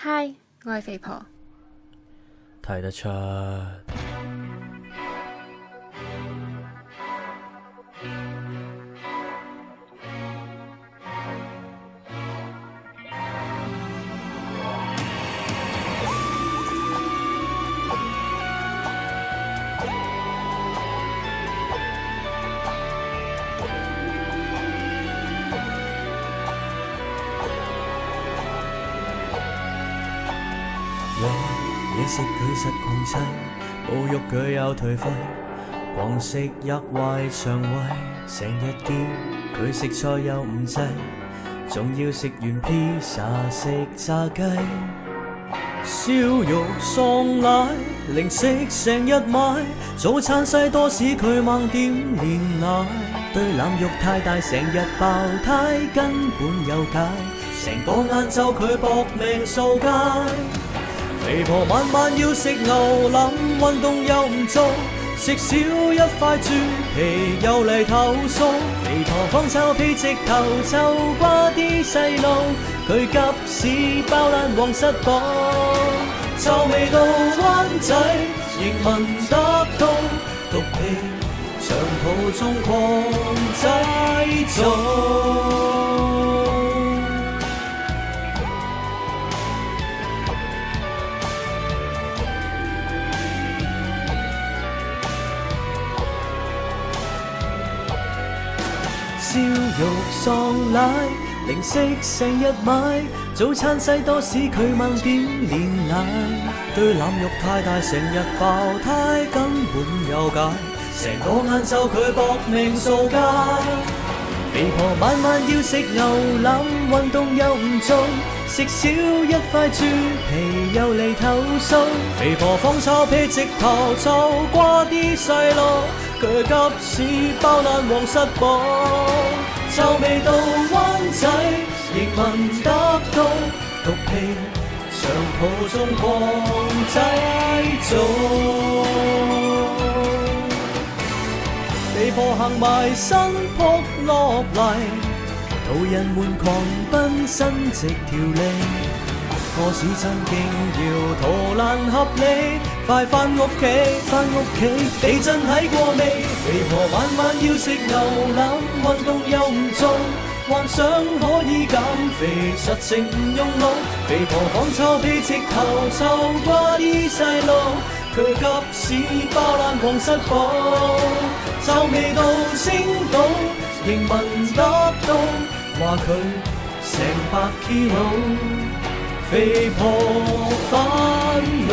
嗨，我係肥婆。睇得出。你食佢實狂砌，侮辱佢又頹廢，狂食喫壞腸胃，成日叫佢食菜又唔制，仲要食完披薩食炸雞，燒肉喪奶，零食成日買，早餐西多士佢猛點煉奶，對腩肉太大成日爆胎，根本有解，成個晏晝佢搏命掃街。肥婆晚晚要食牛腩，運動又唔做，食少一塊豬皮又嚟投訴。肥婆放臭屁直頭臭瓜啲細路，佢急屎包爛黃室堡，臭味到灣仔仍聞得到，毒氣長途中狂製造。燒肉喪奶，零食成日買，早餐西多士佢猛點煉奶，對腩肉太大成日爆胎，根本有解，成個晏晝佢搏命掃街。肥婆晚晚要食牛腩，運動又唔做，食少一塊豬皮又嚟投訴。肥婆放臭屁直頭臭瓜啲細路，佢急屎包爛黃室堡，臭味到灣仔仍聞得到，毒氣長途中狂製造。肥婆行埋身撲落嚟，途人們狂奔伸直條脷，個市真勁要圖爛合理，快返屋企，返屋企，地震睇過未？肥婆晚晚要食牛腩，運動又唔做，幻想可以減肥，實情唔用腦。肥婆放臭屁直頭臭瓜啲細路，佢急屎包爛黃室堡，臭味到青島仍聞得到，話佢成百 kilo。肥婆煩惱。